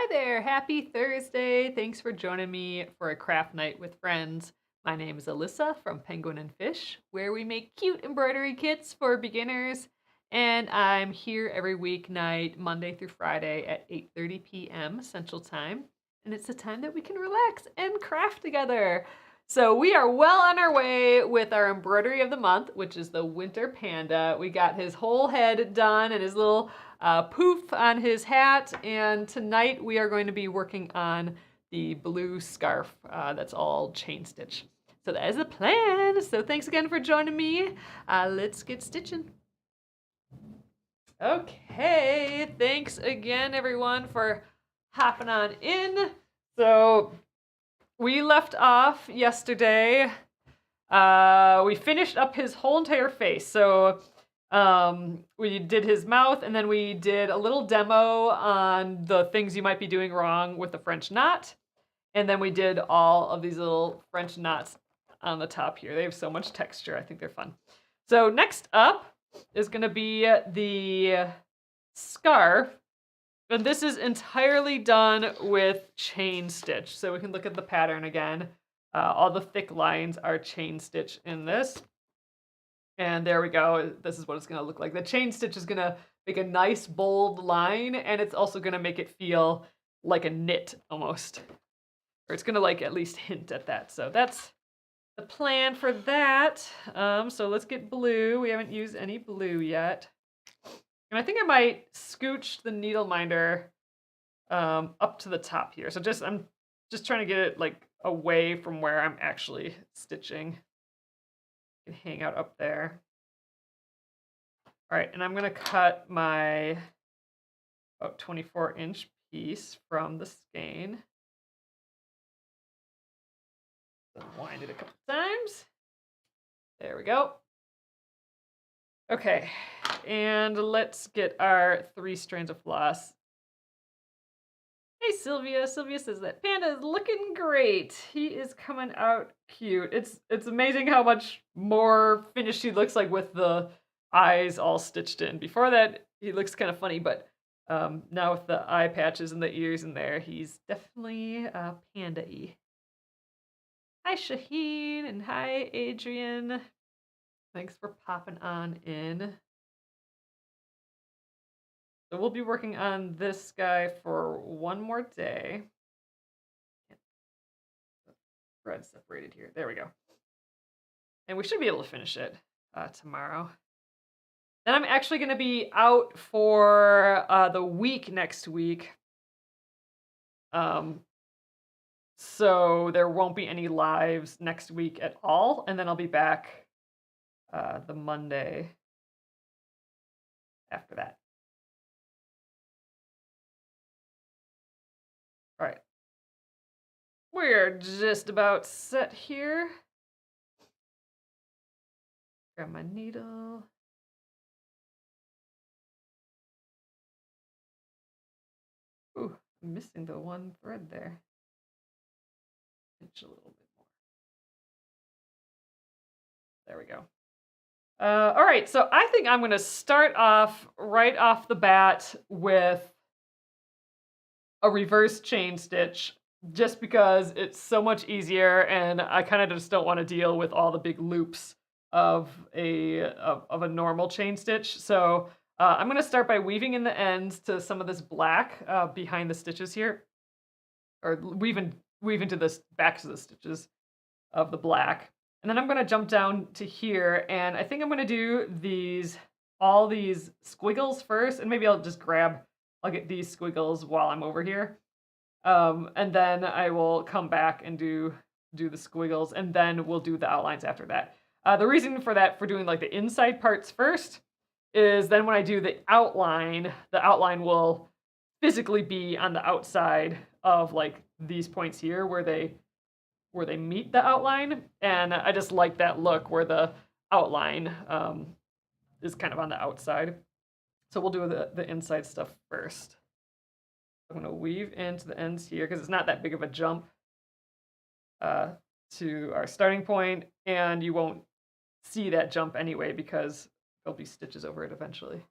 Hi there, happy Thursday. Thanks for joining me for a craft night with friends. My name is Alyssa from Penguin and Fish, where we make cute embroidery kits for beginners. And I'm here every weeknight, Monday through Friday at 8:30 p.m. Central Time. And it's a time that we can relax and craft together. So we are well on our way with our embroidery of the month, which is the Winter Panda. We got his whole head done and his little poof on his hat, and tonight we are going to be working on the blue scarf that's all chain stitch. So that is the plan. So thanks again for joining me. Let's get stitching. Okay, thanks again everyone for hopping on in. So we left off yesterday. We finished up his whole entire face. So we did his mouth, and then we did a little demo on the things you might be doing wrong with the French knot. And then we did all of these little French knots on the top here. They have so much texture. I think they're fun. So next up is going to be the scarf. And this is entirely done with chain stitch. So we can look at the pattern again. All the thick lines are chain stitch in this. And there we go. This is what it's going to look like. The chain stitch is going to make a nice bold line, and it's also going to make it feel like a knit almost. Or it's going to like at least hint at that. So that's the plan for that. So let's get blue. We haven't used any blue yet. And I think I might scooch the needle minder up to the top here. So I'm just trying to get it like away from where I'm actually stitching. Can hang out up there. All right, and I'm gonna cut my about 24-inch piece from the skein. Unwind it a couple times. There we go. Okay, and let's get our 3 strands of floss. Hey Sylvia. Sylvia says that Panda is looking great. He is coming out cute. It's amazing how much more finished he looks like with the eyes all stitched in. Before that, he looks kind of funny, but now with the eye patches and the ears in there, he's definitely panda-y. Hi Shaheen and hi Adrian. Thanks for popping on in. So we'll be working on this guy for one more day. Thread separated here. There we go. And we should be able to finish it tomorrow. Then I'm actually going to be out for the week next week. So there won't be any lives next week at all. And then I'll be back the Monday after that. All right. We're just about set here. Grab my needle. Ooh, I'm missing the one thread there. Pinch a little bit more. There we go. All right, so I think I'm going to start off right off the bat with a reverse chain stitch just because it's so much easier, and I kind of just don't want to deal with all the big loops of a normal chain stitch. So I'm going to start by weaving in the ends to some of this black behind the stitches here, or weave into the backs of the stitches of the black. And then I'm going to jump down to here, and I think I'm going to do all these squiggles first, and maybe I'll get these squiggles while I'm over here. And then I will come back and do the squiggles, and then we'll do the outlines after that. The reason for that, for doing like the inside parts first, is then when I do the outline will physically be on the outside of like these points here where they meet the outline, and I just like that look where the outline is kind of on the outside. So we'll do the inside stuff first. I'm going to weave into the ends here because it's not that big of a jump to our starting point, and you won't see that jump anyway because there'll be stitches over it eventually.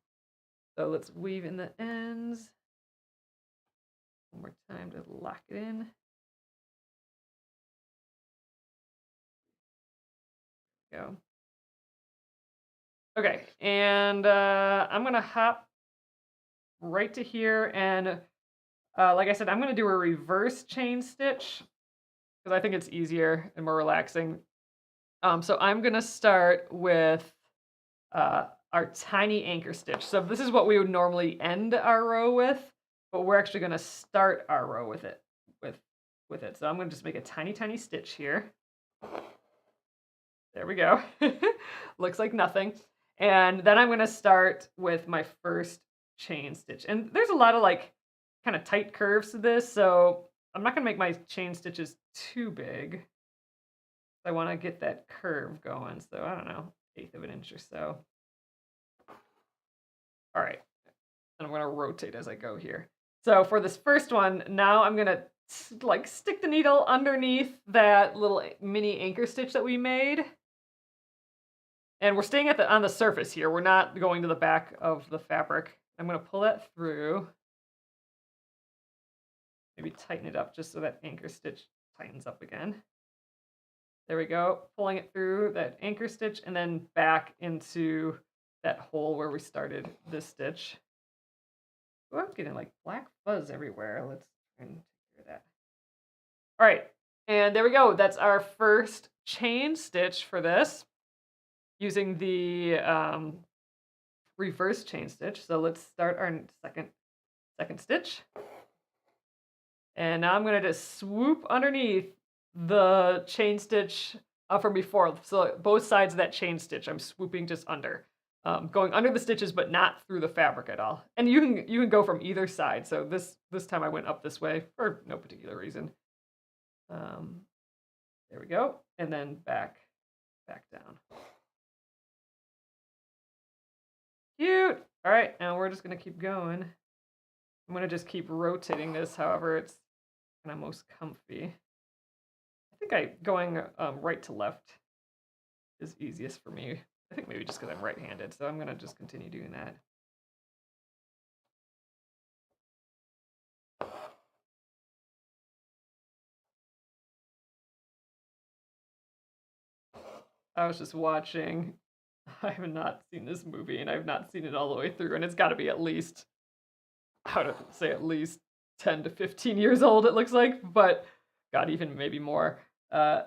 So let's weave in the ends. One more time to lock it in. Go. Okay, and I'm gonna hop right to here, and like I said, I'm gonna do a reverse chain stitch because I think it's easier and more relaxing. So I'm gonna start with our tiny anchor stitch. So this is what we would normally end our row with, but we're actually gonna start our row with it. With it. So I'm gonna just make a tiny, tiny stitch here. There we go. Looks like nothing. And then I'm gonna start with my first chain stitch. And there's a lot of like kind of tight curves to this, so I'm not gonna make my chain stitches too big. I wanna get that curve going, so I don't know, 1/8 of an inch or so. All right, and I'm gonna rotate as I go here. So for this first one, now I'm gonna like stick the needle underneath that little mini anchor stitch that we made. And we're staying on the surface here. We're not going to the back of the fabric. I'm gonna pull that through. Maybe tighten it up just so that anchor stitch tightens up again. There we go. Pulling it through that anchor stitch and then back into that hole where we started this stitch. Oh, I'm getting like black fuzz everywhere. Let's try and take care of that. All right, and there we go. That's our first chain stitch for this using the reverse chain stitch. So let's start our second stitch. And now I'm gonna just swoop underneath the chain stitch from before. So both sides of that chain stitch, I'm swooping just under. Going under the stitches, but not through the fabric at all. And you can go from either side. So this time I went up this way for no particular reason. There we go, and then back down. Cute. All right, now we're just gonna keep going. I'm gonna just keep rotating this, however it's kind of most comfy. I think going right to left is easiest for me. I think maybe just because I'm right-handed, so I'm gonna just continue doing that. I was just watching. I have not seen this movie, and I've not seen it all the way through, and it's got to be at least, how to say, at least 10 to 15 years old, it looks like, but God, even maybe more. I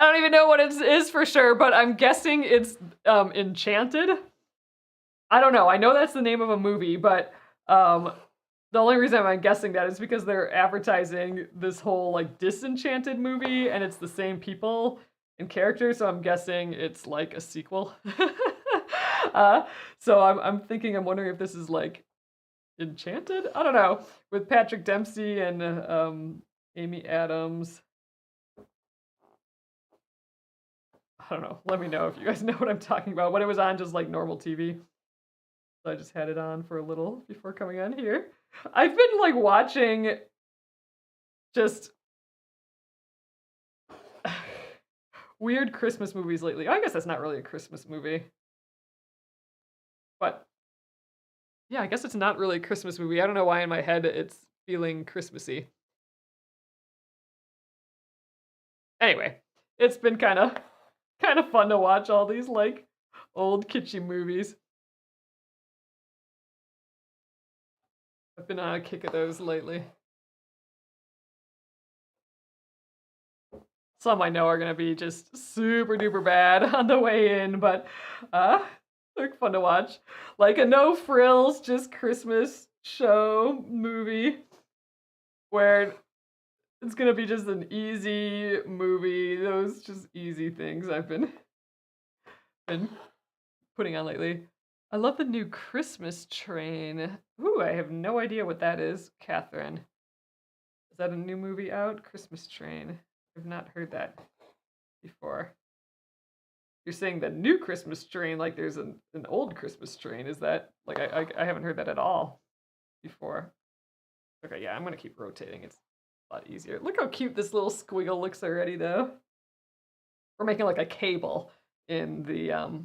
don't even know what it is for sure, but I'm guessing it's Enchanted. I don't know. I know that's the name of a movie, but the only reason I'm guessing that is because they're advertising this whole like Disenchanted movie, and it's the same people and characters, so I'm guessing it's like a sequel. So I'm thinking, I'm wondering if this is like Enchanted? I don't know. With Patrick Dempsey and Amy Adams. I don't know. Let me know if you guys know what I'm talking about. When it was on just like normal TV. So I just had it on for a little before coming on here. I've been like watching just weird Christmas movies lately. I guess that's not really a Christmas movie. But yeah, I guess it's not really a Christmas movie. I don't know why in my head it's feeling Christmassy. Anyway, it's been kind of fun to watch all these like old kitschy movies. I've been on a kick of those lately. Some I know are gonna be just super duper bad on the way in, but they're fun to watch. Like a no frills, just Christmas show movie where it's gonna be just an easy movie. Those just easy things I've been putting on lately. I love the new Christmas Train. Ooh, I have no idea what that is, Catherine. Is that a new movie out? Christmas Train. I've not heard that before. You're saying the new Christmas train like there's an old Christmas train. Is that like I haven't heard that at all before. Okay, yeah, I'm gonna keep rotating. It's a lot easier. Look how cute this little squiggle looks already though. We're making like a cable in the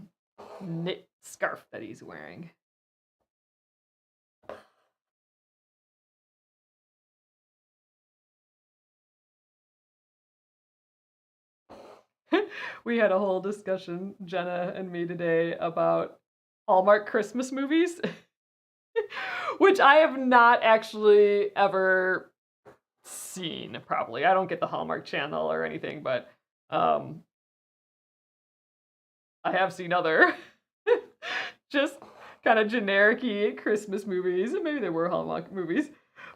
knit scarf that he's wearing. we had a whole discussion, Jenna and me today, about Hallmark Christmas movies, which I have not actually ever seen, probably. I don't get the Hallmark Channel or anything, but um, I have seen other just kind of generic-y Christmas movies, and maybe they were Hallmark movies.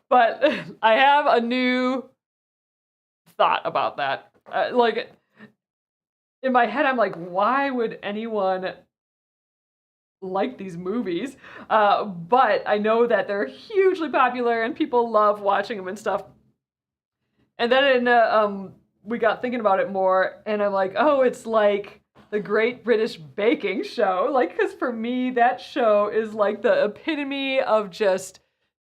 But I have a new thought about that. Like, in my head, I'm like, why would anyone like these movies? But I know that they're hugely popular and people love watching them and stuff. And then we got thinking about it more, and I'm like, oh, it's like the Great British Baking Show. Like, because for me, that show is like the epitome of just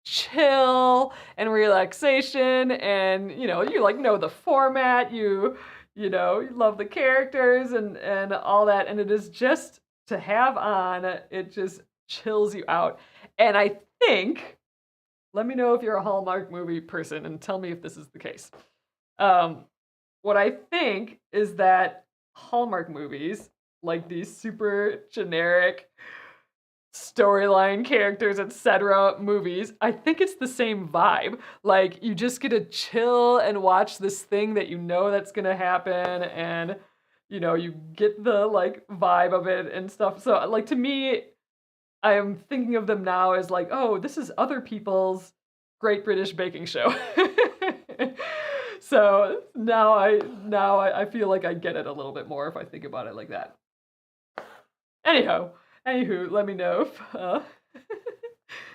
chill and relaxation, and you like know the format, you love the characters and all that, and it is just to have on, it just chills you out. And I think, let me know if you're a Hallmark movie person and tell me if this is the case. What I think is that Hallmark movies, like these super generic storyline characters, etc. movies, I think it's the same vibe. Like, you just get to chill and watch this thing that that's gonna happen, and you get the like vibe of it and stuff. So like, to me, I am thinking of them now as like, oh, this is other people's Great British Baking Show. So now I feel like I get it a little bit more if I think about it like that. Anywho, let me know if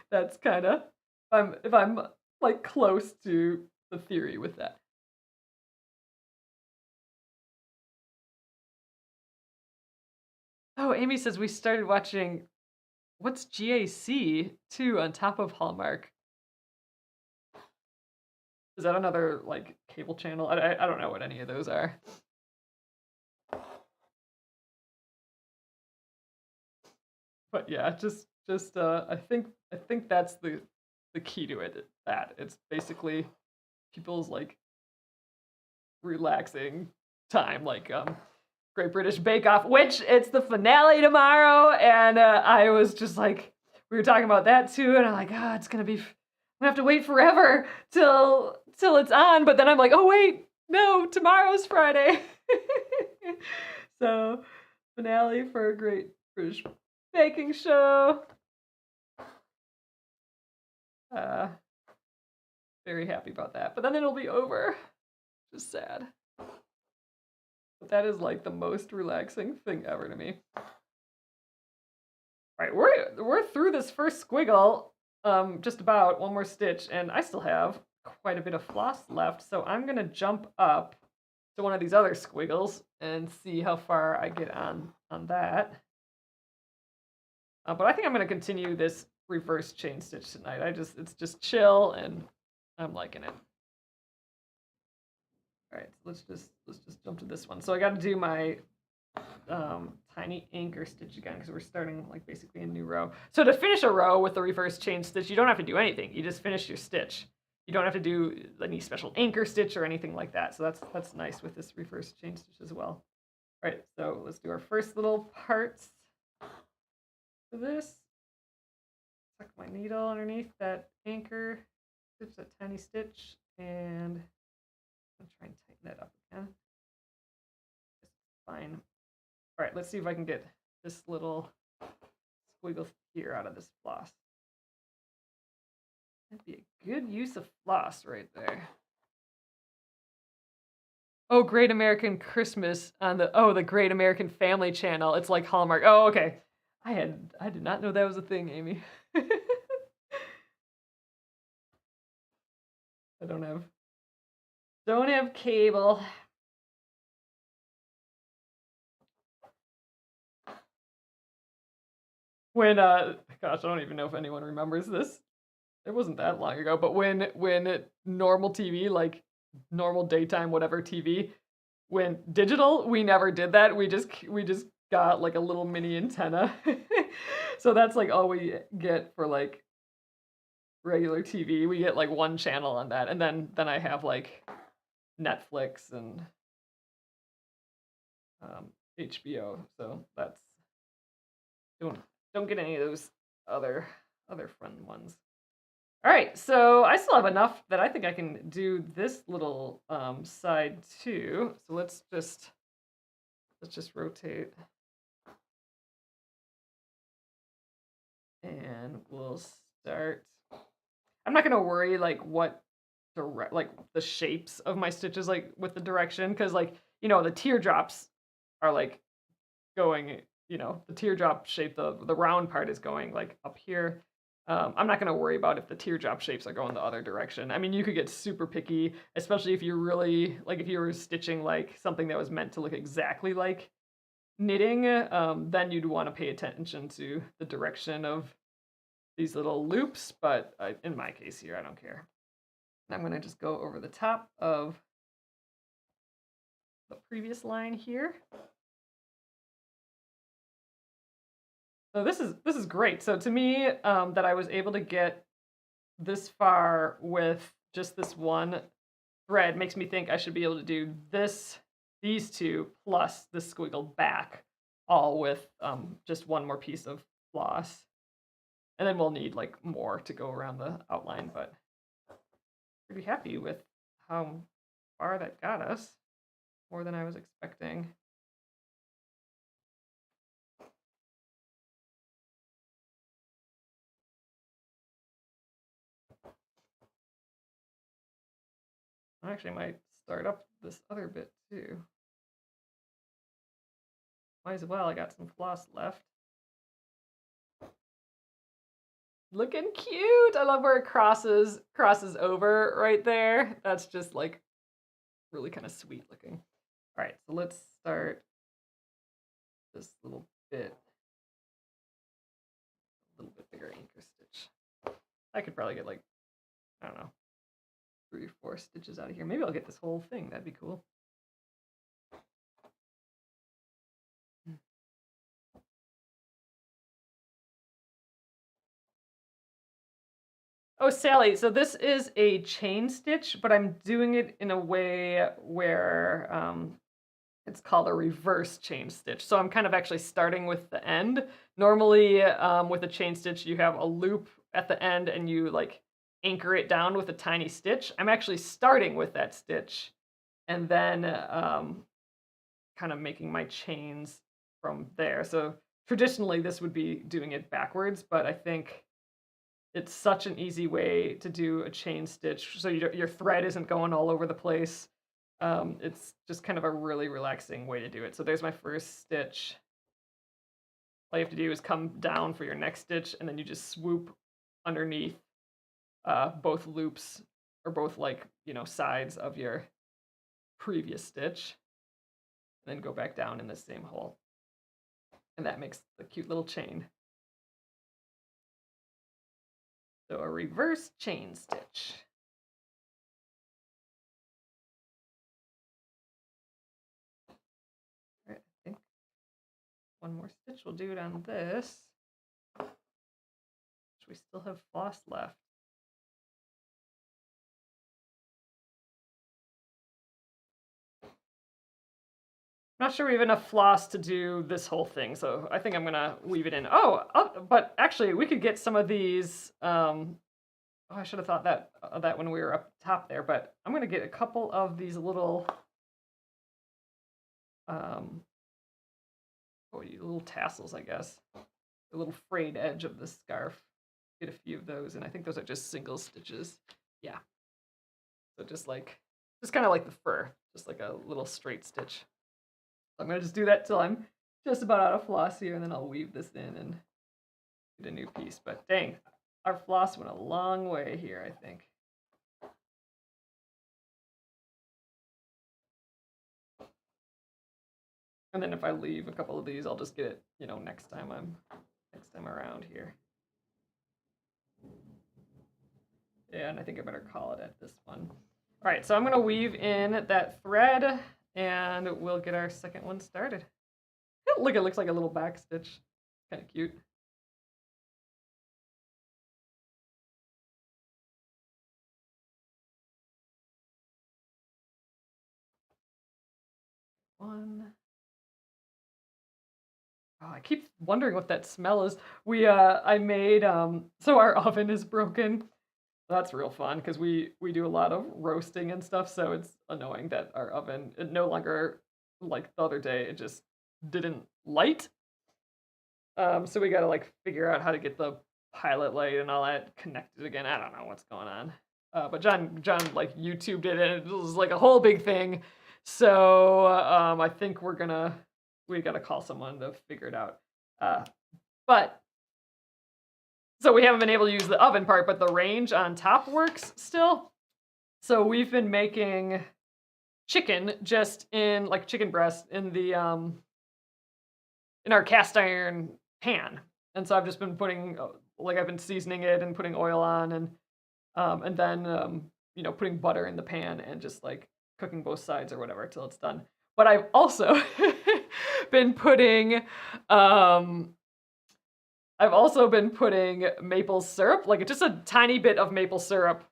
that's kind of, if I'm like close to the theory with that. Oh, Amy says we started watching, what's GAC too on top of Hallmark? Is that another like cable channel? I don't know what any of those are. But yeah, just I think that's the key to it. That it's basically people's like relaxing time, like Great British Bake Off, which it's the finale tomorrow, and I was just like, we were talking about that too, and I'm like, it's gonna be, I'm gonna have to wait forever till it's on. But then I'm like, oh wait, no, tomorrow's Friday. So finale for a Great British Baking Show. Very happy about that. But then it'll be over. Just sad. But that is like the most relaxing thing ever to me. All right, we're through this first squiggle. Just about one more stitch, and I still have quite a bit of floss left. So I'm gonna jump up to one of these other squiggles and see how far I get on that. But I think I'm gonna continue this reverse chain stitch tonight. It's just chill, and I'm liking it. All right, so let's just jump to this one. So I got to do my tiny anchor stitch again, because we're starting like basically a new row. So to finish a row with the reverse chain stitch, you don't have to do anything. You just finish your stitch. You don't have to do any special anchor stitch or anything like that. So that's nice with this reverse chain stitch as well. All right, so let's do our first little parts for this. Tuck my needle underneath that anchor, stitch that tiny stitch, and I'll try and tighten that up again. Fine. All right, let's see if I can get this little squiggle here out of this floss. That'd be a good use of floss right there. Oh, Great American Christmas on the Great American Family channel. It's like Hallmark. Oh, okay. I did not know that was a thing, Amy. I don't have cable. When gosh, I don't even know if anyone remembers this. It wasn't that long ago, but when normal TV, like normal daytime whatever TV, went digital, we never did that. We just got like a little mini antenna. So that's like all we get for like regular TV. We get like one channel on that, and then I have like Netflix and HBO. So that's don't get any of those other fun ones. All right, so I still have enough that I think I can do this little side too. So let's just rotate, and we'll start. I'm not gonna worry like what like the shapes of my stitches like with the direction, because like the teardrops are like going, the teardrop shape, the round part is going like up here. I'm not going to worry about if the teardrop shapes are going the other direction. I mean, you could get super picky, especially if you're really, like if you were stitching like something that was meant to look exactly like knitting, then you'd want to pay attention to the direction of these little loops, but in my case here, I don't care. I'm going to just go over the top of the previous line here. So this is great. So to me, that I was able to get this far with just this one thread makes me think I should be able to do these two plus the squiggle back, all with just one more piece of floss. And then we'll need like more to go around the outline, but pretty happy with how far that got us. More than I was expecting. I actually might start up this other bit too. Might as well, I got some floss left. Looking cute. I love where it crosses over right there. That's just like really kind of sweet looking. All right, so let's start this little bit. A little bit bigger anchor stitch. I could probably get like, I don't know, 3 or 4 stitches out of here. Maybe I'll get this whole thing. That'd be cool. Oh, Sally, so this is a chain stitch, but I'm doing it in a way where it's called a reverse chain stitch. So I'm kind of actually starting with the end. Normally, with a chain stitch, you have a loop at the end and you like anchor it down with a tiny stitch. I'm actually starting with that stitch and then kind of making my chains from there. So traditionally, this would be doing it backwards, but I think it's such an easy way to do a chain stitch, so your thread isn't going all over the place. It's just kind of a really relaxing way to do it. So there's my first stitch. All you have to do is come down for your next stitch, and then you just swoop underneath both loops, or both like, sides of your previous stitch, and then go back down in the same hole. And that makes the cute little chain. So a reverse chain stitch. All right, I think one more stitch will do it on this. We still have floss left. I'm not sure we have enough floss to do this whole thing, so I think I'm gonna weave it in. But actually, we could get some of these. I should have thought that when we were up top there. But I'm gonna get a couple of these little, little tassels, I guess. The little frayed edge of the scarf. Get a few of those, and I think those are just single stitches. Yeah. So just kind of like the fur, just like a little straight stitch. I'm gonna just do that till I'm just about out of floss here, and then I'll weave this in and get a new piece. But dang, our floss went a long way here, I think. And then if I leave a couple of these, I'll just get it, next time around here. Yeah, and I think I better call it at this one. All right, so I'm gonna weave in that thread, and we'll get our second one started. Look, it looks like a little back stitch. Kind of cute. One. Oh, I keep wondering what that smell is. I made, so our oven is broken. That's real fun because we do a lot of roasting and stuff, so it's annoying that our oven, it no longer, like the other day, it just didn't light. So we gotta like figure out how to get the pilot light and all that connected again. I don't know what's going on. But John like YouTubed it and it was like a whole big thing. So I think we gotta call someone to figure it out. But so we haven't been able to use the oven part, but the range on top works still. So we've been making chicken just in like chicken breast in the in our cast iron pan. And so I've just been putting like I've been seasoning it and putting oil on and then you know, putting butter in the pan and just like cooking both sides or whatever till it's done. But I've also been putting maple syrup, like just a tiny bit of maple syrup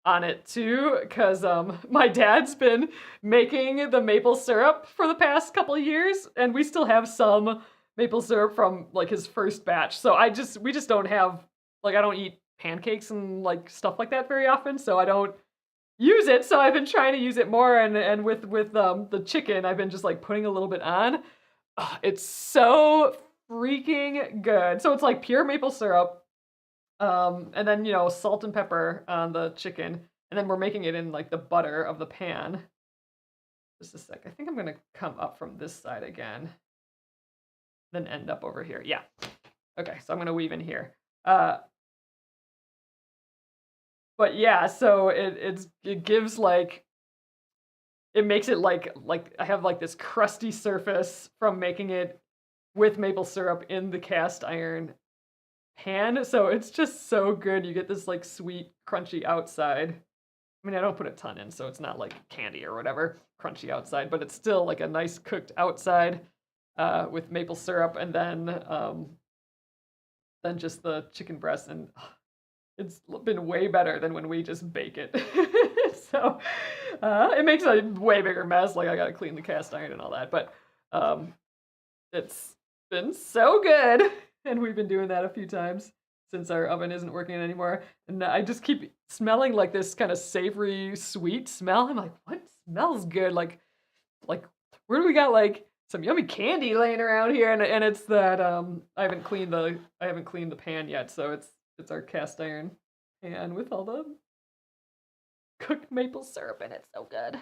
on it too, because my dad's been making the maple syrup for the past couple of years, and we still have some maple syrup from like his first batch. So we just don't have, like, I don't eat pancakes and like stuff like that very often, so I don't use it. So I've been trying to use it more, and with the chicken, I've been just like putting a little bit on. It's so freaking good. So it's like pure maple syrup, and then, you know, salt and pepper on the chicken, and then we're making it in like the butter of the pan. Just a sec. I think I'm gonna come up from this side again, then end up over here. Yeah. Okay, so I'm gonna weave in here. But yeah, so it gives like, it makes it like I have like this crusty surface from making it with maple syrup in the cast iron pan. So it's just so good. You get this like sweet, crunchy outside. I mean, I don't put a ton in, so it's not like candy or whatever, crunchy outside, but it's still like a nice cooked outside with maple syrup, and then just the chicken breast, and it's been way better than when we just bake it. So it makes a way bigger mess. Like I gotta clean the cast iron and all that, but it's been so good, and we've been doing that a few times since our oven isn't working anymore. And I just keep smelling like this kind of savory, sweet smell. I'm like, what smells good? Like where do we got like some yummy candy laying around here? And it's that I haven't cleaned the pan yet, so it's our cast iron pan with all the cooked maple syrup in it. So good.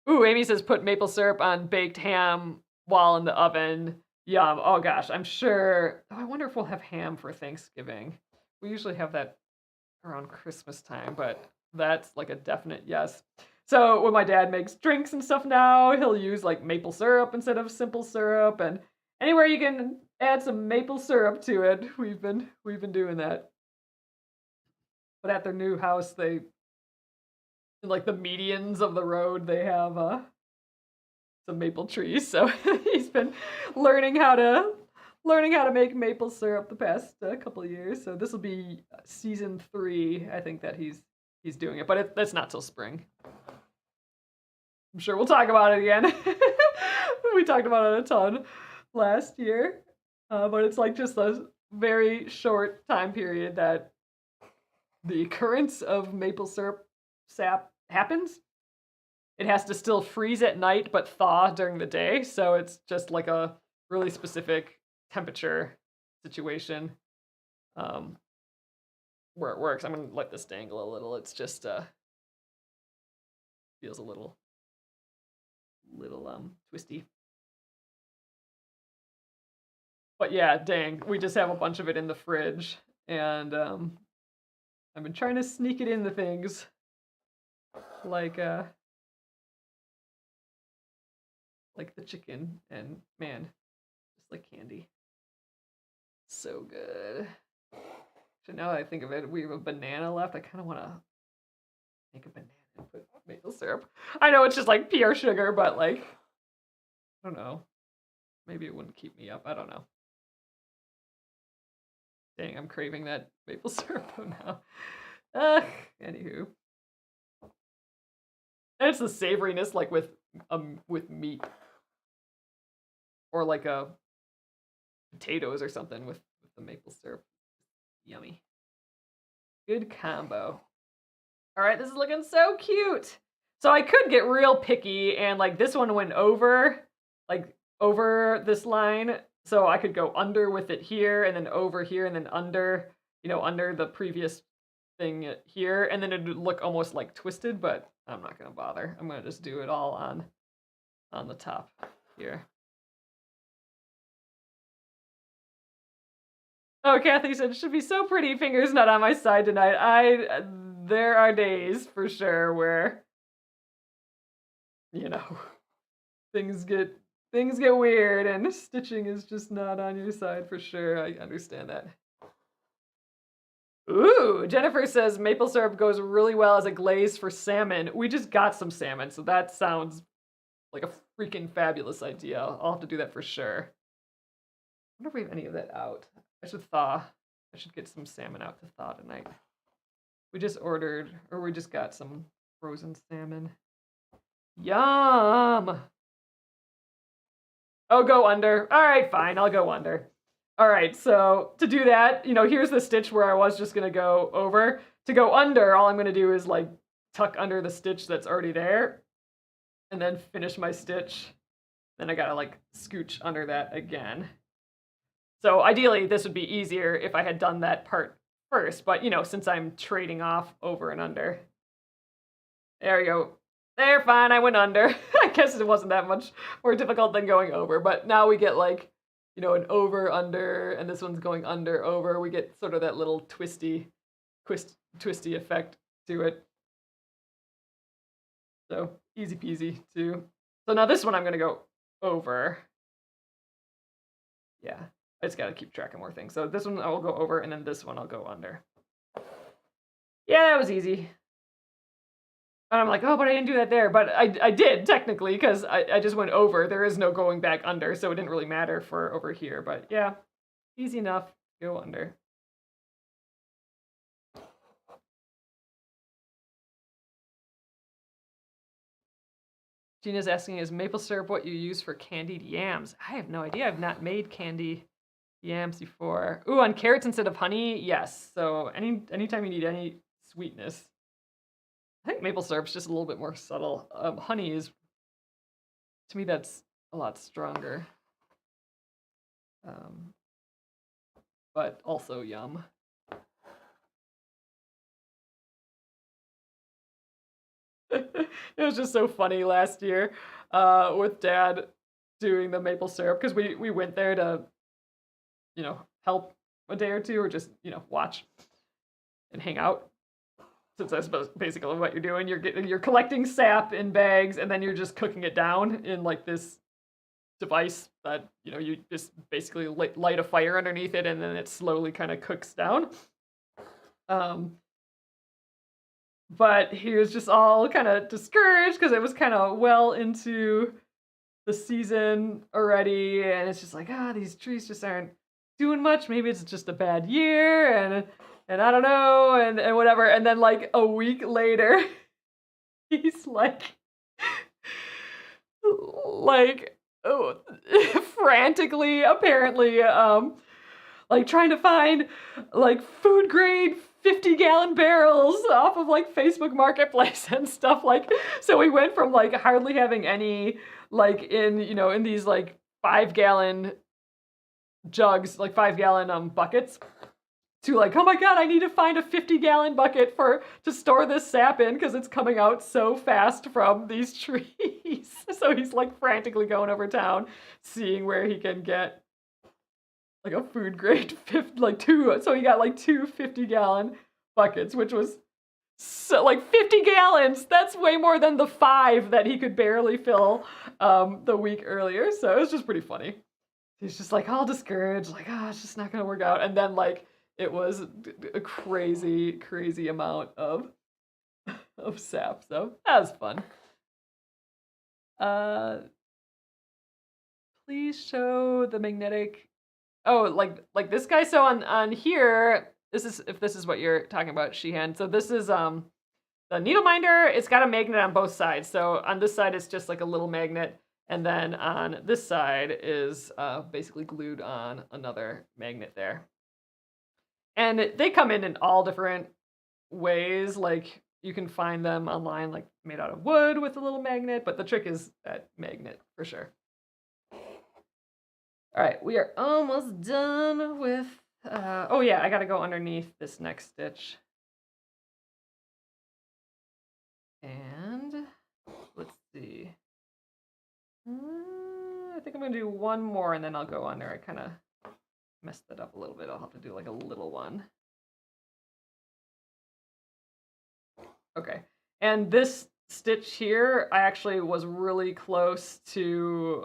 Ooh, Amy says put maple syrup on baked ham while in the oven. Yum. Oh gosh, I'm sure. Oh, I wonder if we'll have ham for Thanksgiving. We usually have that around Christmas time, but that's like a definite yes. So when my dad makes drinks and stuff now, he'll use like maple syrup instead of simple syrup, and anywhere you can add some maple syrup to it, we've been doing that. But at their new house, they, in like the medians of the road, they have some maple trees. So he's been learning how to make maple syrup the past couple of years. So this will be season 3, I think, that he's doing it, but it's not till spring. I'm sure we'll talk about it again. We talked about it a ton last year, but it's like just a very short time period that the occurrence of maple syrup sap happens. It has to still freeze at night but thaw during the day, so it's just like a really specific temperature situation where it works. I'm gonna let this dangle a little. It's just feels a little twisty. But yeah, dang, we just have a bunch of it in the fridge, and I've been trying to sneak it into things like the chicken, and man, just like candy. So good. So now that I think of it, we have a banana left. I kind of want to make a banana and put maple syrup. I know it's just like pure sugar, but like, I don't know. Maybe it wouldn't keep me up. I don't know. Dang, I'm craving that maple syrup now. Anywho. And it's the savoriness, like with meat. or like a potatoes or something with the maple syrup. Yummy. Good combo. All right, this is looking so cute. So I could get real picky and like this one went over, like over this line. So I could go under with it here and then over here and then under, under the previous thing here. And then it would look almost like twisted, but I'm not gonna bother. I'm gonna just do it all on the top here. Oh, Kathy said, it should be so pretty, fingers not on my side tonight. There are days for sure where, things get weird and stitching is just not on your side for sure. I understand that. Ooh, Jennifer says maple syrup goes really well as a glaze for salmon. We just got some salmon, so that sounds like a freaking fabulous idea. I'll have to do that for sure. I wonder if we have any of that out. I should get some salmon out to thaw tonight. We just ordered, or we just got some frozen salmon. Yum! Oh, go under. All right, fine, I'll go under. All right, so to do that, here's the stitch where I was just gonna go over. To go under, all I'm gonna do is like tuck under the stitch that's already there and then finish my stitch. Then I gotta like scooch under that again. So ideally, this would be easier if I had done that part first, but since I'm trading off over and under. There we go. There, fine, I went under. I guess it wasn't that much more difficult than going over, but now we get like, an over, under, and this one's going under, over. We get sort of that little twisty effect to it. So easy peasy too. So now this one I'm gonna go over. Yeah. I just gotta keep track of more things. So this one I will go over, and then this one I'll go under. Yeah, that was easy. And I'm like, oh, but I didn't do that there. But I did, technically, because I just went over. There is no going back under, so it didn't really matter for over here. But yeah, easy enough. Go under. Gina's asking, is maple syrup what you use for candied yams? I have no idea. I've not made candy yams before. Ooh, on carrots instead of honey? Yes. So anytime you need any sweetness, I think maple syrup's just a little bit more subtle. Honey is, to me, that's a lot stronger. But also yum. It was just so funny last year with Dad doing the maple syrup, because we went there to help a day or two, or just watch and hang out, since I suppose basically what you're doing, you're collecting sap in bags, and then you're just cooking it down in like this device that you just basically light a fire underneath it, and then it slowly kind of cooks down. But he was just all kind of discouraged because it was kind of well into the season already, and it's just like, these trees just aren't doing much. Maybe it's just a bad year, and I don't know, and whatever. And then like a week later, he's like frantically, apparently, like trying to find like food grade 50-gallon barrels off of like Facebook Marketplace and stuff. Like, so we went from like hardly having any, like in these like 5-gallon jugs, like 5-gallon buckets, to like, oh my god, I need to find a 50-gallon bucket to store this sap in, because it's coming out so fast from these trees. So he's like frantically going over town, seeing where he can get like a food grade two. So he got like two 50-gallon buckets, which was so like 50 gallons. That's way more than the 5 that he could barely fill the week earlier. So it was just pretty funny. He's just like all discouraged, like, it's just not gonna work out. And then like it was a crazy amount of sap. So that was fun. Please show the magnetic. Oh, like this guy. So on here, if this is what you're talking about, Sheehan. So this is the needle minder. It's got a magnet on both sides. So on this side, it's just like a little magnet, And then on this side is basically glued on another magnet there. And they come in all different ways. Like you can find them online, like made out of wood with a little magnet, but the trick is that magnet for sure. All right, we are almost done with, oh yeah, I gotta go underneath this next stitch. And let's see. I think I'm gonna do one more and then I'll go under. I kind of messed that up a little bit. I'll have to do like a little one. Okay, and this stitch here, I actually was really close to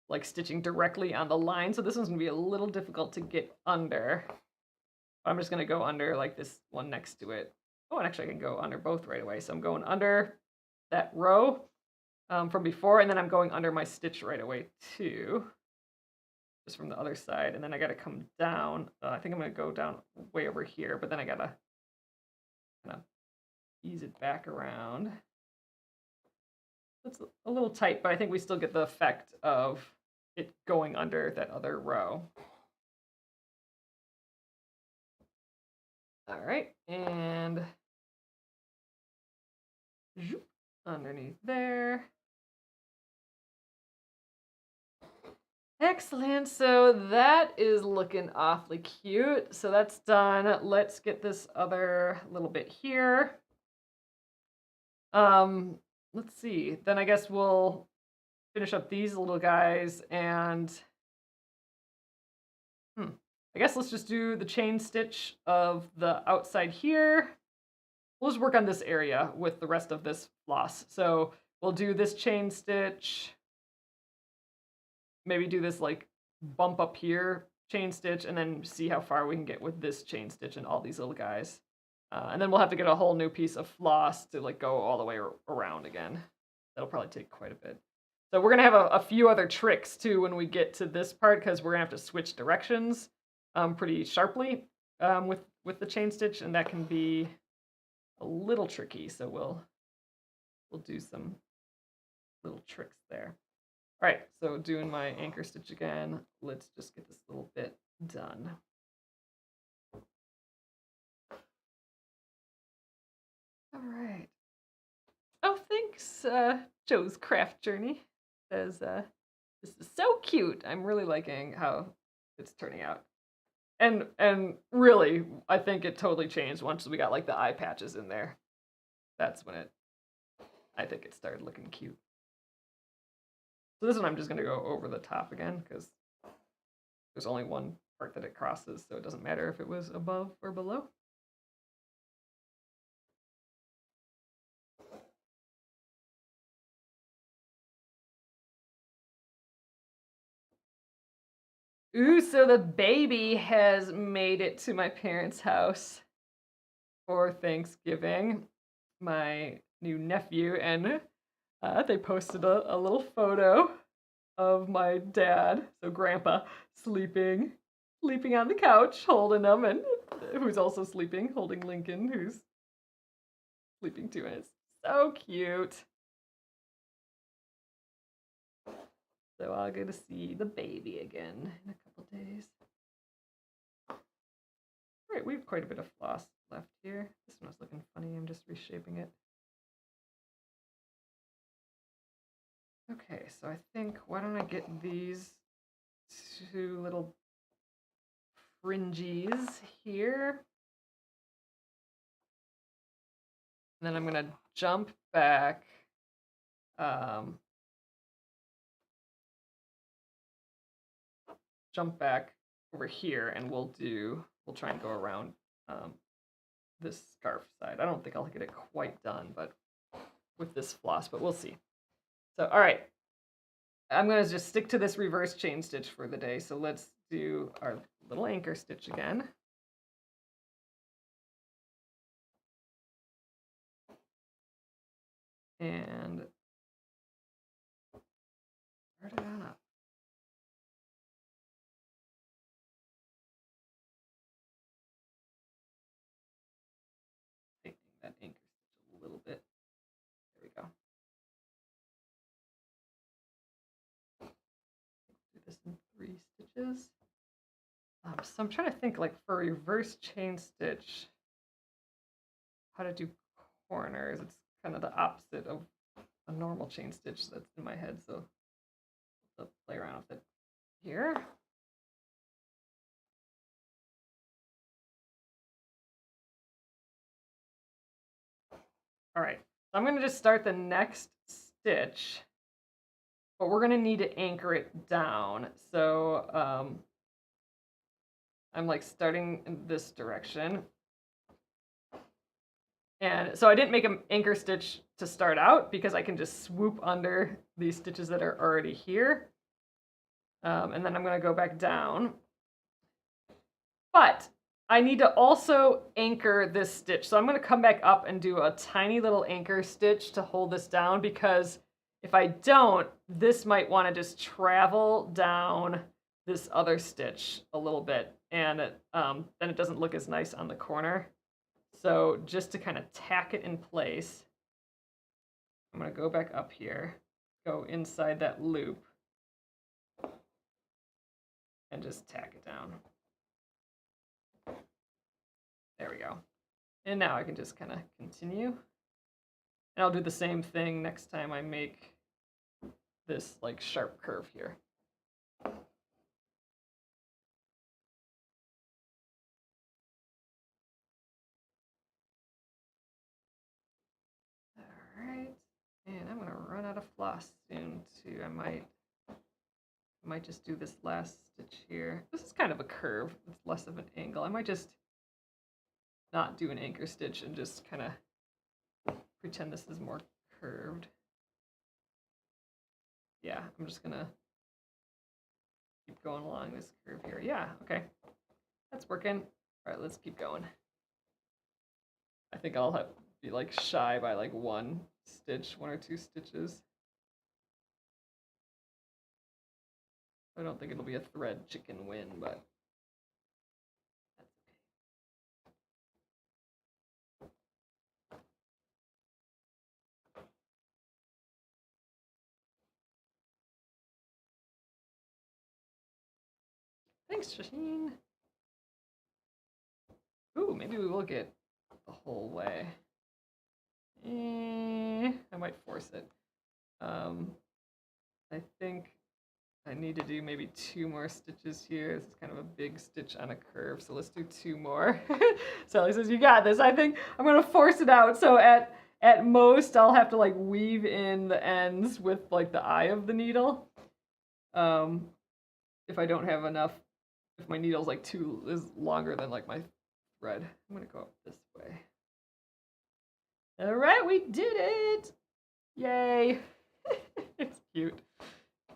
like stitching directly on the line, so this one's gonna be a little difficult to get under. I'm just gonna go under like this one next to it. Oh, and actually I can go under both right away. So I'm going under that row from before, and then I'm going under my stitch right away too, just from the other side. And then I gotta come down. I think I'm gonna go down way over here, but then I gotta kind of ease it back around. It's a little tight, but I think we still get the effect of it going under that other row. All right, and underneath there. Excellent, so that is looking awfully cute. So that's done. Let's get this other little bit here. Let's see, then I guess we'll finish up these little guys and I guess let's just do the chain stitch of the outside here. We'll just work on this area with the rest of this floss. So we'll do this chain stitch, maybe do this like bump up here chain stitch, and then see how far we can get with this chain stitch and all these little guys. And then we'll have to get a whole new piece of floss to like go all the way around again. That'll probably take quite a bit. So we're gonna have a few other tricks too when we get to this part, because we're gonna have to switch directions pretty sharply with the chain stitch, and that can be a little tricky. So we'll do some little tricks there. All right, so doing my anchor stitch again. Let's just get this little bit done. All right. Oh, thanks, Joe's Craft Journey. Says, this is so cute. I'm really liking how it's turning out. And really, I think it totally changed once we got like the eye patches in there. That's when I think it started looking cute. So this one I'm just gonna go over the top again because there's only one part that it crosses, so it doesn't matter if it was above or below. Ooh, so the baby has made it to my parents' house for Thanksgiving. My new nephew, and they posted a little photo of my dad, so Grandpa, sleeping on the couch, holding him, and who's also sleeping, holding Lincoln, who's sleeping too. And it's so cute. So I'll get to see the baby again in a couple days. All right, we have quite a bit of floss left here. This one was looking funny. I'm just reshaping it. Okay, so I think, why don't I get these two little fringes here. And then I'm going to jump back. Jump back over here, and we'll try and go around this scarf side. I don't think I'll get it quite done, but with this floss, but we'll see. So, all right. I'm going to just stick to this reverse chain stitch for the day. So let's do our little anchor stitch again. And start it on up. Tightening that anchor stitch a little bit. There we go. stitches. So I'm trying to think, like, for reverse chain stitch, how to do corners. It's kind of the opposite of a normal chain stitch that's in my head, so let's play around with it here. All right, so I'm going to just start the next stitch, but we're going to need to anchor it down. So I'm like starting in this direction. And so I didn't make an anchor stitch to start out because I can just swoop under these stitches that are already here. And then I'm going to go back down. But I need to also anchor this stitch. So I'm going to come back up and do a tiny little anchor stitch to hold this down, because if I don't, this might want to just travel down this other stitch a little bit, and then it doesn't look as nice on the corner. So just to kind of tack it in place, I'm going to go back up here, go inside that loop, and just tack it down. There we go. And now I can just kind of continue. And I'll do the same thing next time I make this like sharp curve here. All right. And I'm going to run out of floss soon too. I might just do this last stitch here. This is kind of a curve. It's less of an angle. I might just not do an anchor stitch and just kind of pretend this is more curved. Yeah, I'm just gonna keep going along this curve here. Yeah, okay. That's working. All right, let's keep going. I think I'll have be like shy by like one or two stitches. I don't think it'll be a thread chicken win, but that's okay. Thanks, Shasheen. Ooh, maybe we will get the whole way. I might force it. I think I need to do maybe 2 more stitches here. This is kind of a big stitch on a curve, so let's do 2 more. Sally says, you got this. I think I'm going to force it out. So at most, I'll have to like weave in the ends with like the eye of the needle. If I don't have enough, if my needle's like is longer than like my thread. I'm going to go up this way. All right, we did it. Yay. It's cute.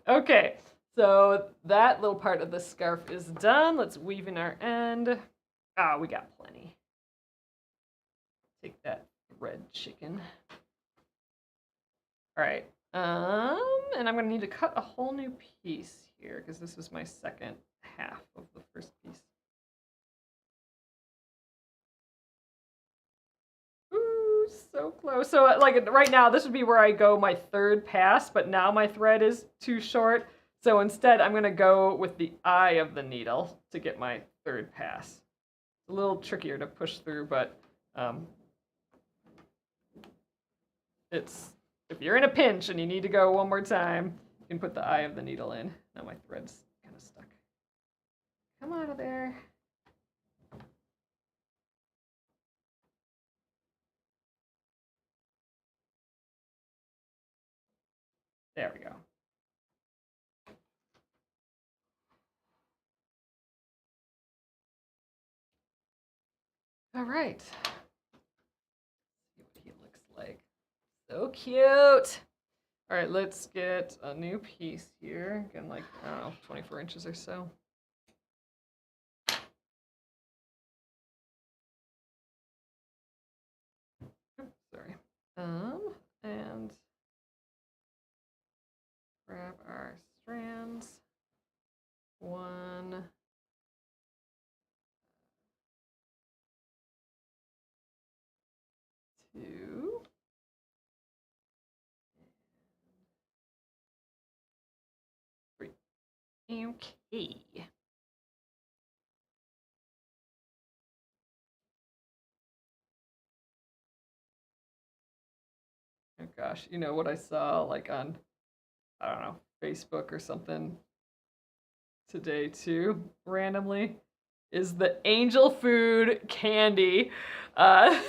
Okay, so that little part of the scarf is done. Let's weave in our end. Ah, we got plenty. Take that red chicken. All right, and I'm gonna need to cut a whole new piece here because this is my second half of the first piece. Ooh, so close. So like right now, this would be where I go my third pass, but now my thread is too short. So instead, I'm gonna go with the eye of the needle to get my third pass. It's a little trickier to push through, but it's if you're in a pinch and you need to go one more time, you can put the eye of the needle in. Now my thread's kind of stuck. Come out of there. There we go. All right. See what he looks like. So cute. All right, let's get a new piece here. Again, like, I don't know, 24 inches or so. Oops, sorry. And grab our strands. 1, 2, Okay. Oh gosh, you know what I saw like on, I don't know, Facebook or something today too, randomly, is the angel food candy uh,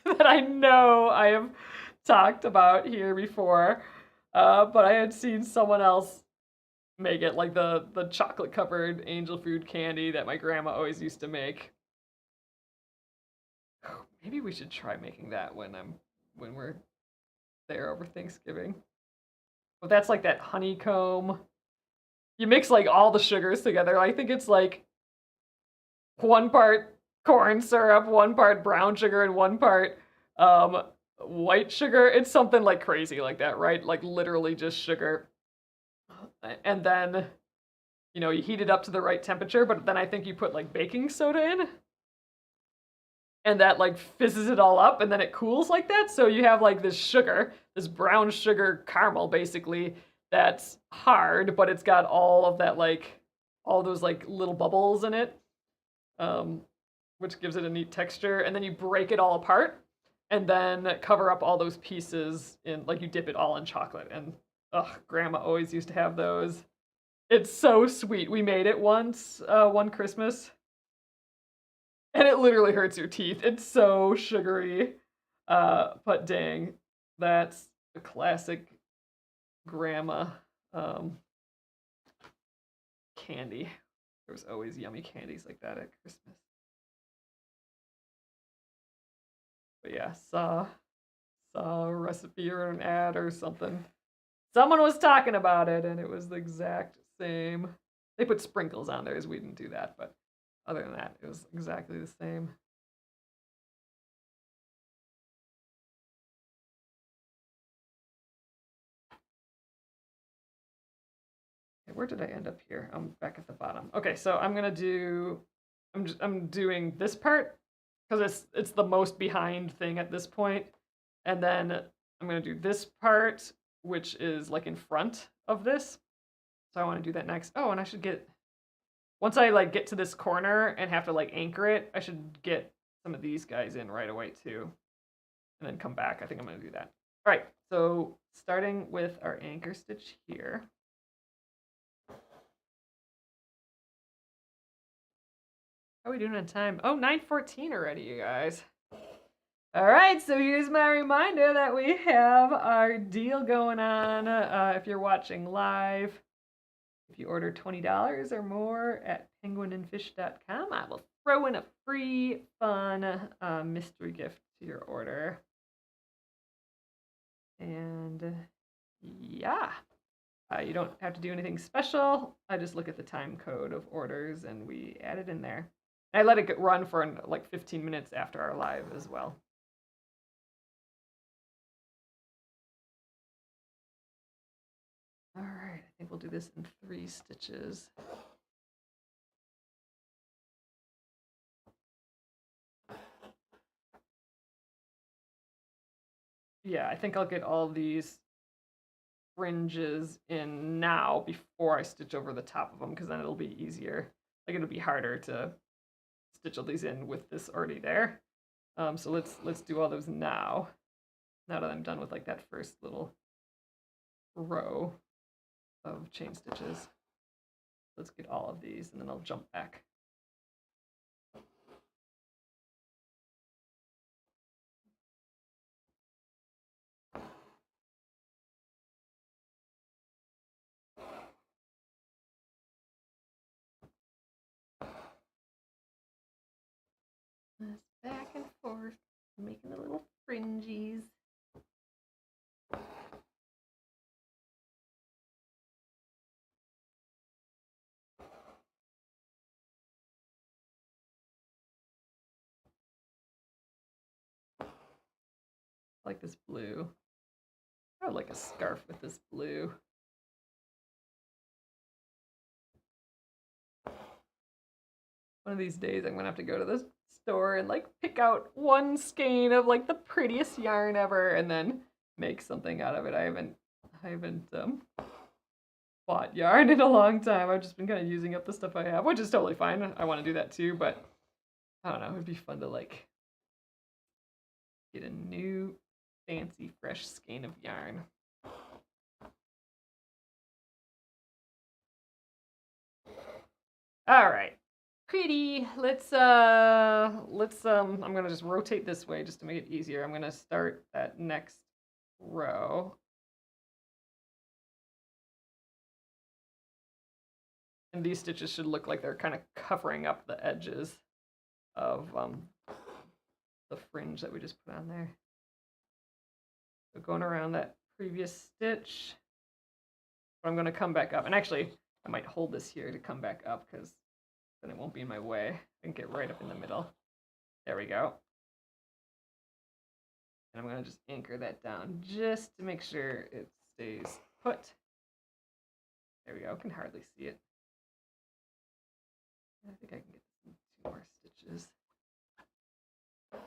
that I know I have talked about here before, but I had seen someone else make it, like the chocolate covered angel food candy that my grandma always used to make. Maybe we should try making that when we're there over Thanksgiving. But that's like that honeycomb. You mix like all the sugars together. I think it's like one part corn syrup, one part brown sugar, and one part um, white sugar. It's something like crazy like that, right? Like literally just sugar. And then, you know, you heat it up to the right temperature, but then I think you put like baking soda in, and that like fizzes it all up, and then it cools like that. So you have like this sugar, this brown sugar caramel basically, that's hard, but it's got all of that, like all those like little bubbles in it, um, which gives it a neat texture. And then you break it all apart and then cover up all those pieces in, like, you dip it all in chocolate. And grandma always used to have those. It's so sweet. We made it once, one Christmas, and it literally hurts your teeth. It's so sugary. But dang, that's a classic grandma um, candy. There was always yummy candies like that at Christmas. But yeah, saw a recipe or an ad or something. Someone was talking about it, and it was the exact same. They put sprinkles on theirs. We didn't do that, but other than that, it was exactly the same. Okay, where did I end up here? I'm back at the bottom. Okay, so I'm doing this part because it's the most behind thing at this point, and then I'm gonna do this part, which is like in front of this. So I want to do that next. Oh, and I should get, once I like get to this corner and have to like anchor it, I should get some of these guys in right away too, and then come back. I think I'm gonna do that. All right, so starting with our anchor stitch here. How are we doing on time? Oh, 9:14 already, you guys. All right, so here's my reminder that we have our deal going on. If you're watching live, if you order $20 or more at penguinandfish.com, I will throw in a free, fun mystery gift to your order. And yeah, you don't have to do anything special. I just look at the time code of orders and we add it in there. I let it run for like 15 minutes after our live as well. All right, I think we'll do this in 3 stitches. Yeah, I think I'll get all these fringes in now before I stitch over the top of them, because then it'll be easier. Like, it'll be harder to stitch all these in with this already there. So let's do all those now. Now that I'm done with like that first little row of chain stitches. Let's get all of these, and then I'll jump back. Back and forth, making the little fringes. I like this blue. I would like a scarf with this blue. One of these days I'm gonna have to go to the store and like pick out one skein of like the prettiest yarn ever and then make something out of it. I haven't bought yarn in a long time. I've just been kind of using up the stuff I have, which is totally fine. I want to do that too, but I don't know. It'd be fun to like get a new fancy fresh skein of yarn. All right. Pretty. I'm gonna just rotate this way just to make it easier. I'm gonna start that next row. And these stitches should look like they're kind of covering up the edges of the fringe that we just put on there. So going around that previous stitch, but I'm gonna come back up. And actually, I might hold this here to come back up because then it won't be in my way. I can get right up in the middle. There we go. And I'm gonna just anchor that down just to make sure it stays put. There we go, I can hardly see it. I think I can get 2 more stitches. A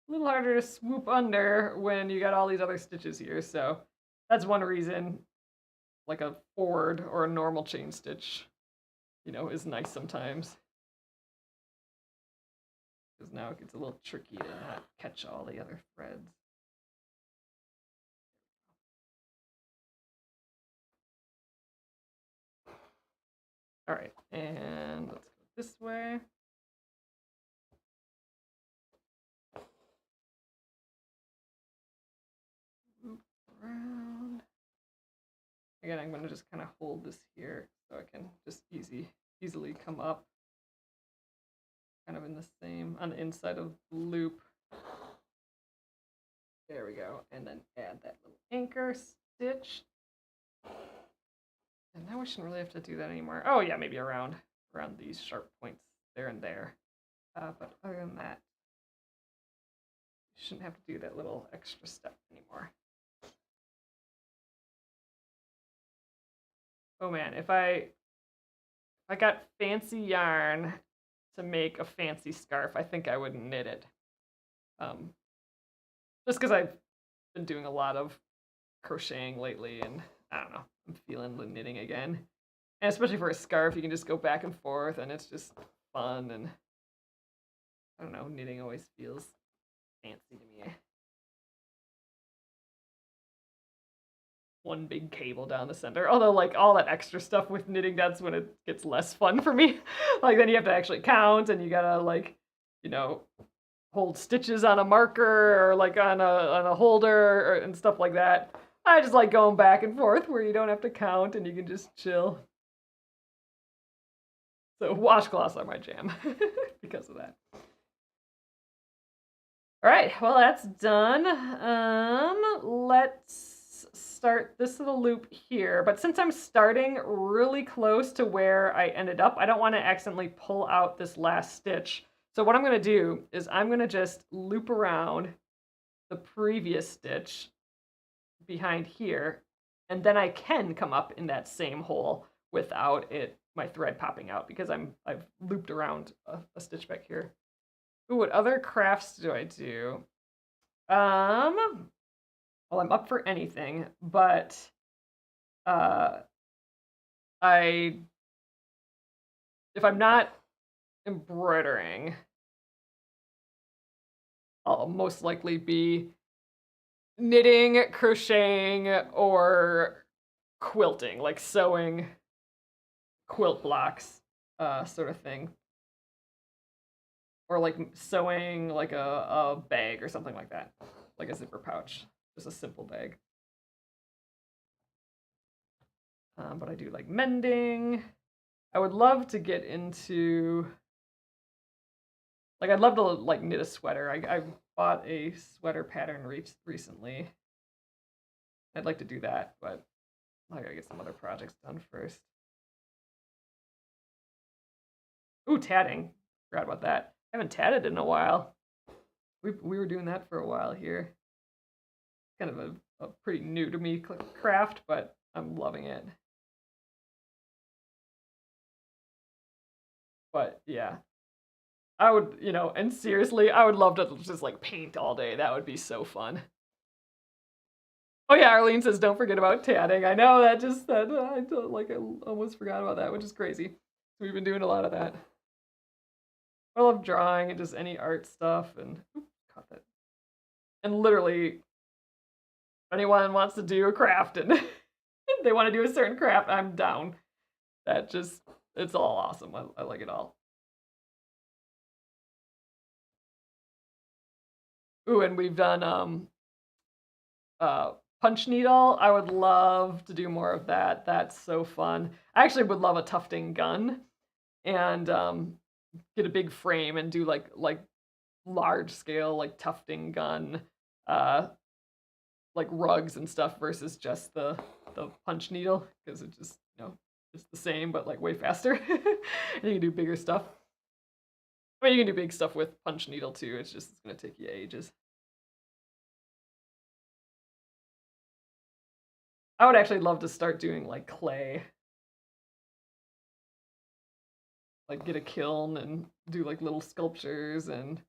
little harder to swoop under when you got all these other stitches here, so that's one reason like a forward or a normal chain stitch, is nice sometimes. Because now it gets a little tricky to not catch all the other threads. All right, and let's go this way. Loop around. Again, I'm going to just kind of hold this here so I can just easily come up. Kind of in the same, on the inside of the loop. There we go, and then add that little anchor stitch. And now we shouldn't really have to do that anymore. Oh yeah, maybe around these sharp points there and there. But other than that, you shouldn't have to do that little extra step anymore. Oh man, if I got fancy yarn to make a fancy scarf, I think I would knit it. Just because I've been doing a lot of crocheting lately, and I don't know, I'm feeling the knitting again. And especially for a scarf, you can just go back and forth, and it's just fun, and I don't know, knitting always feels fancy to me. One big cable down the center. Although, like, all that extra stuff with knitting, that's when it gets less fun for me. Like, then you have to actually count, and you gotta, like, hold stitches on a marker or like on a holder and stuff like that. I just like going back and forth where you don't have to count and you can just chill. So washcloths are my jam because of that. All right, well that's done. Let's start this little loop here. But since I'm starting really close to where I ended up, I don't want to accidentally pull out this last stitch. So what I'm going to do is I'm going to just loop around the previous stitch behind here, and then I can come up in that same hole without my thread popping out because I've looped around a stitch back here. Ooh, what other crafts do I do? Well, I'm up for anything, but if I'm not embroidering, I'll most likely be knitting, crocheting, or quilting, like sewing quilt blocks, sort of thing. Or like sewing like a bag or something like that, like a zipper pouch, just a simple bag. But I do like mending. I would love to get into, like, I'd love to like knit a sweater. I bought a sweater pattern recently. I'd like to do that, but I gotta get some other projects done first. Ooh, tatting. Forgot about that. I haven't tatted in a while. We were doing that for a while here. Kind of a pretty new to me craft, but I'm loving it. But yeah, I would, and seriously, I would love to just like paint all day. That would be so fun. Oh yeah, Arlene says don't forget about tatting. I know that just that I almost forgot about that, which is crazy. We've been doing a lot of that. I love drawing and just any art stuff and caught that. And literally anyone wants to do a craft and they want to do a certain craft, I'm down. That just it's all awesome. I like it all. Ooh, and we've done punch needle. I would love to do more of that. That's so fun. I actually would love a tufting gun and get a big frame and do like large scale like tufting gun like rugs and stuff versus just the punch needle because it just it's the same but like way faster. And you can do bigger stuff. I mean, you can do big stuff with punch needle too. It's gonna take you ages. I would actually love to start doing like clay. Like get a kiln and do like little sculptures and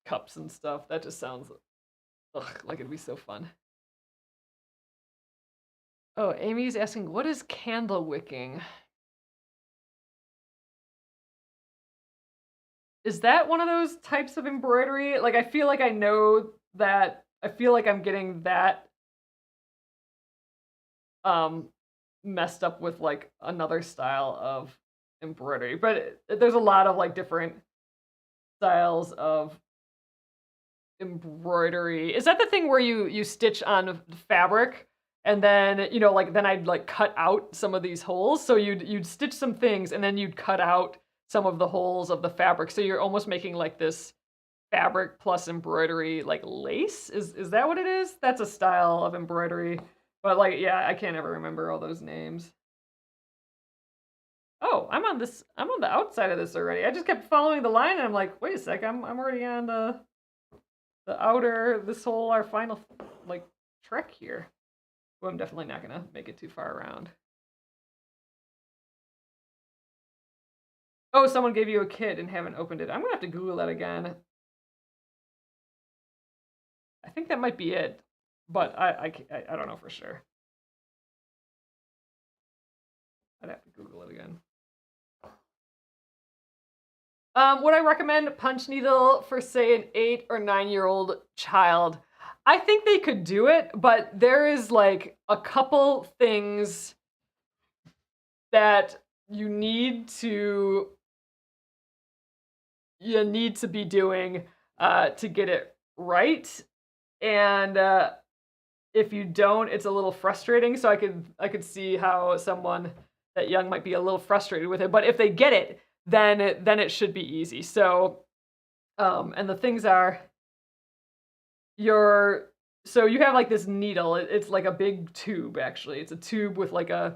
cups and stuff. That just sounds like it'd be so fun. Oh, Amy's asking, what is candle wicking? Is that one of those types of embroidery? Like, I feel like I know that. I feel like I'm getting that messed up with like another style of embroidery. But there's a lot of like different styles of embroidery. Is that the thing where you stitch on fabric and then like then I'd like cut out some of these holes? So you'd stitch some things and then you'd cut out some of the holes of the fabric. So you're almost making like this fabric plus embroidery like lace. Is that what it is? That's a style of embroidery. But like yeah, I can't ever remember all those names. Oh, I'm on the outside of this already. I just kept following the line and I'm like, wait a sec, I'm already on the outer, our final like trek here. Well, I'm definitely not gonna make it too far around. Oh, someone gave you a kit and haven't opened it. I'm gonna have to Google that again. I think that might be it, but I don't know for sure. I'd have to Google it again. Would I recommend punch needle for say an 8 or 9-year-old child? I think they could do it, but there is like a couple things that you need to be doing to get it right. And if you don't, it's a little frustrating. So I could see how someone that young might be a little frustrated with it. But if they get it, then it should be easy. So and the things are so you have like this needle. It's like a big tube actually. It's a tube with like I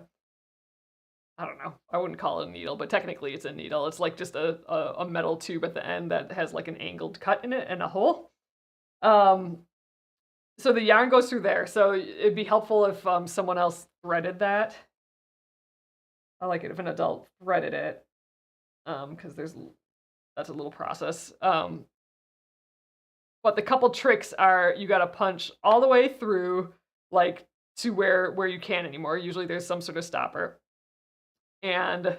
don't know. I wouldn't call it a needle, but technically it's a needle. It's like just a metal tube at the end that has like an angled cut in it and a hole. So the yarn goes through there. So it'd be helpful if someone else threaded that. I like it if an adult threaded it, because that's a little process. But the couple tricks are you gotta punch all the way through, like to where you can't anymore. Usually there's some sort of stopper. And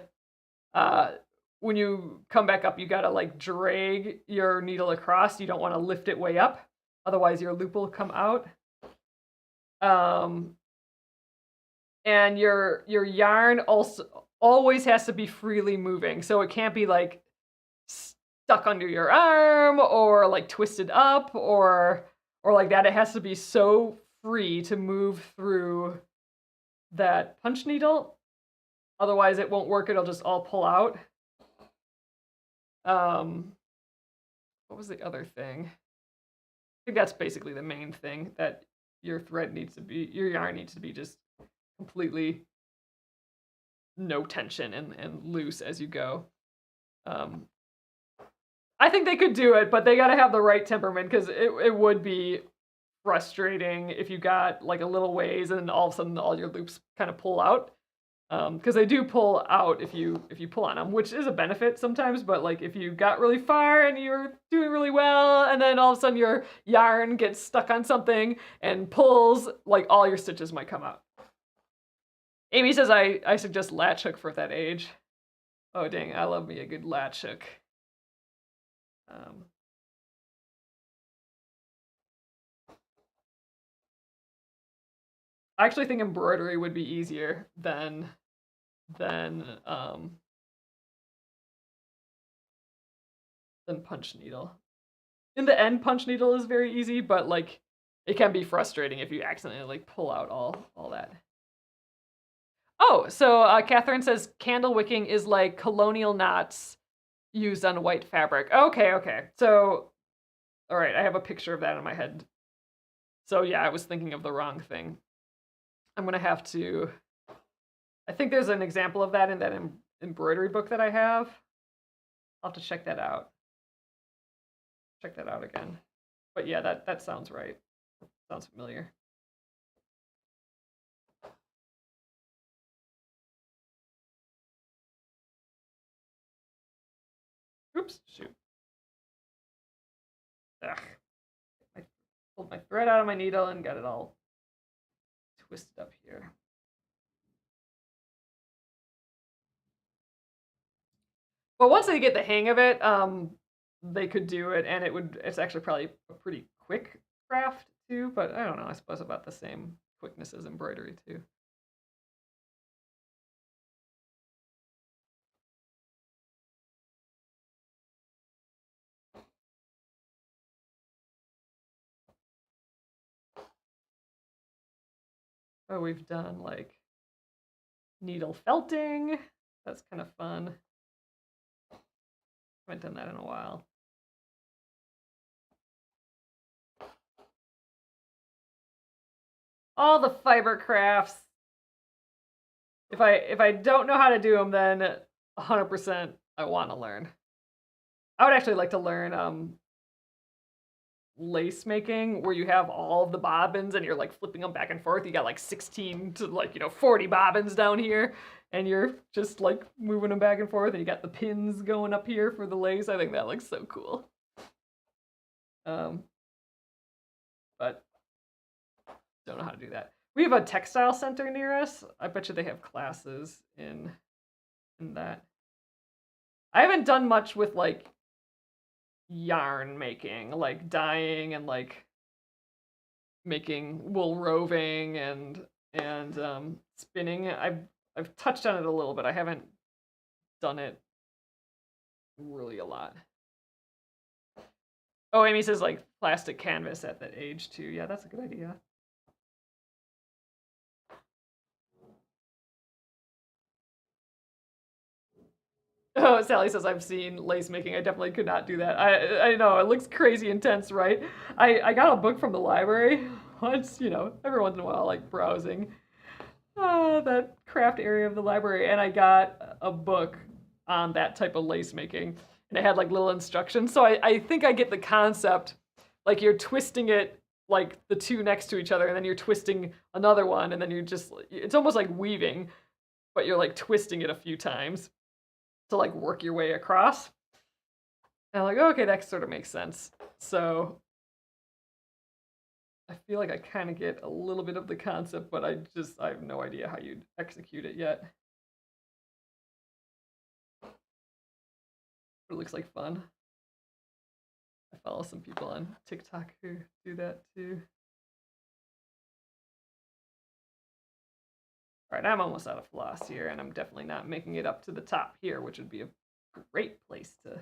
when you come back up, you gotta like drag your needle across. You don't want to lift it way up, otherwise your loop will come out. And your yarn also always has to be freely moving, so it can't be like stuck under your arm or like twisted up or like that. It has to be so free to move through that punch needle. Otherwise, it won't work. It'll just all pull out. What was the other thing? I think that's basically the main thing, that your yarn needs to be just completely no tension and loose as you go. I think they could do it, but they got to have the right temperament, because it would be frustrating if you got like a little ways and all of a sudden all your loops kind of pull out. Because they do pull out if you pull on them, which is a benefit sometimes. But like if you got really far and you're doing really well, and then all of a sudden your yarn gets stuck on something and pulls, like all your stitches might come out. Amy says I suggest latch hook for that age. Oh dang, I love me a good latch hook. I actually think embroidery would be easier than punch needle. In the end, punch needle is very easy, but like it can be frustrating if you accidentally like pull out all that. Oh, so Catherine says candle wicking is like colonial knots used on white fabric. Okay. So, all right, I have a picture of that in my head. So yeah, I was thinking of the wrong thing. I'm gonna have to. I think there's an example of that in that embroidery book that I have. I'll have to check that out. Check that out again. But yeah, that sounds right. Sounds familiar. Oops, shoot. Ugh. I pulled my thread out of my needle and got it all twisted up here. But once they get the hang of it, they could do it, and it's actually probably a pretty quick craft too, but I don't know, I suppose about the same quickness as embroidery too. Oh, we've done like needle felting. That's kind of fun. Haven't done that in a while. All the fiber crafts. If I don't know how to do them, then 100% I want to learn. I would actually like to learn lace making, where you have all of the bobbins and you're like flipping them back and forth. You got like 16 to like 40 bobbins down here, and you're just like moving them back and forth, and you got the pins going up here for the lace. I think that looks so cool. But don't know how to do that. We have a textile center near us. I bet you they have classes in that. I haven't done much with like yarn making, like dyeing and like making wool roving and spinning. I've touched on it a little bit. I haven't done it really a lot. Oh, Amy says like plastic canvas at that age too. Yeah, that's a good idea. Oh, Sally says I've seen lace making. I definitely could not do that. I know it looks crazy intense, right? I got a book from the library once, every once in a while, like browsing that craft area of the library, and I got a book on that type of lace making, and it had like little instructions. So I think I get the concept. Like you're twisting it like the two next to each other, and then you're twisting another one, and then it's almost like weaving, but you're like twisting it a few times to like work your way across. And I'm like, okay, that sort of makes sense. So I feel like I kind of get a little bit of the concept, but I have no idea how you'd execute it yet. But it looks like fun. I follow some people on TikTok who do that too. All right, I'm almost out of floss here, and I'm definitely not making it up to the top here, which would be a great place to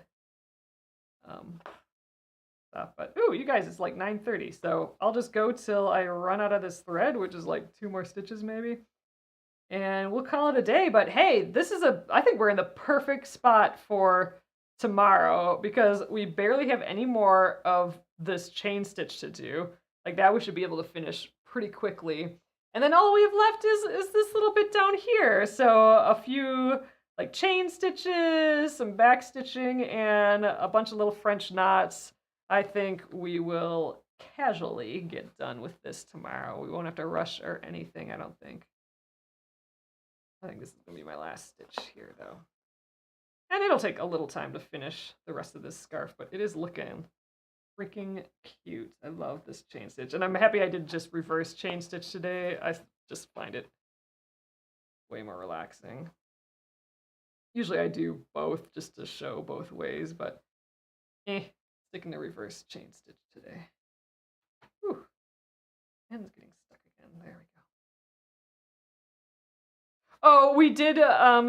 stop. But ooh, you guys, it's like 9:30, so I'll just go till I run out of this thread, which is like 2 more stitches maybe, and we'll call it a day. But hey, I think we're in the perfect spot for tomorrow because we barely have any more of this chain stitch to do. Like that we should be able to finish pretty quickly. And then all we have left is this little bit down here. So a few like chain stitches, some back stitching, and a bunch of little French knots. I think we will casually get done with this tomorrow. We won't have to rush or anything, I don't think. I think this is going to be my last stitch here, though. And it'll take a little time to finish the rest of this scarf, but it is looking freaking cute. I love this chain stitch. And I'm happy I did just reverse chain stitch today. I just find it way more relaxing. Usually I do both just to show both ways, but sticking to reverse chain stitch today. Whew. And it's getting stuck again. There we go. Oh, we did,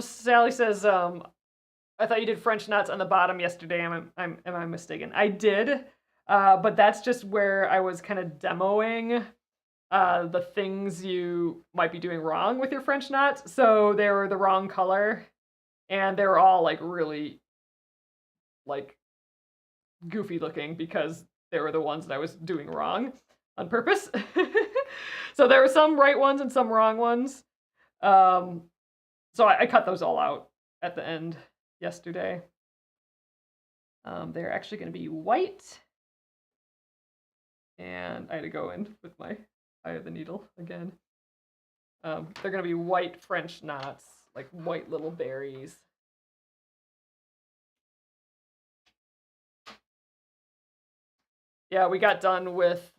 Sally says, I thought you did French knots on the bottom yesterday. Am I mistaken? I did, but that's just where I was kind of demoing the things you might be doing wrong with your French knots. So they were the wrong color, and they were all like really like goofy looking because they were the ones that I was doing wrong on purpose. So there were some right ones and some wrong ones. So I cut those all out at the end yesterday. They're actually going to be white. And I had to go in with my eye of the needle again. They're going to be white French knots, like white little berries. Yeah, we got done with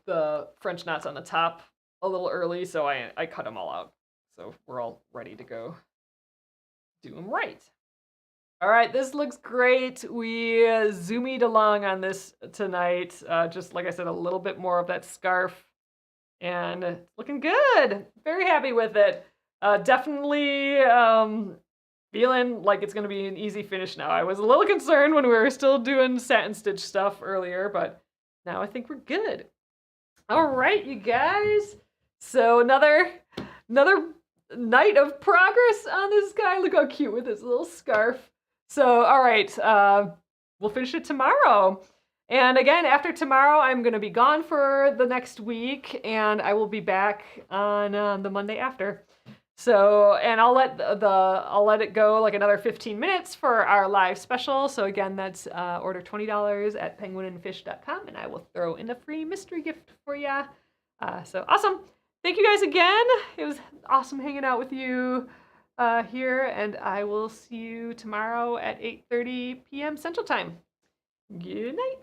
the French knots on the top a little early, so I cut them all out. So we're all ready to go do them right. All right, this looks great. We zoomed along on this tonight. Just like I said, a little bit more of that scarf. And it's looking good. Very happy with it. Definitely feeling like it's going to be an easy finish now. I was a little concerned when we were still doing satin stitch stuff earlier, but now I think we're good. All right, you guys. So another night of progress on this guy. Look how cute with his little scarf. So, all right, we'll finish it tomorrow. And again, after tomorrow, I'm going to be gone for the next week, and I will be back on the Monday after. So, and I'll let it go like another 15 minutes for our live special. So again, that's order $20 at penguinandfish.com, and I will throw in a free mystery gift for you. So awesome. Thank you guys again. It was awesome hanging out with you here, and I will see you tomorrow at 8:30 p.m. Central Time. Good night.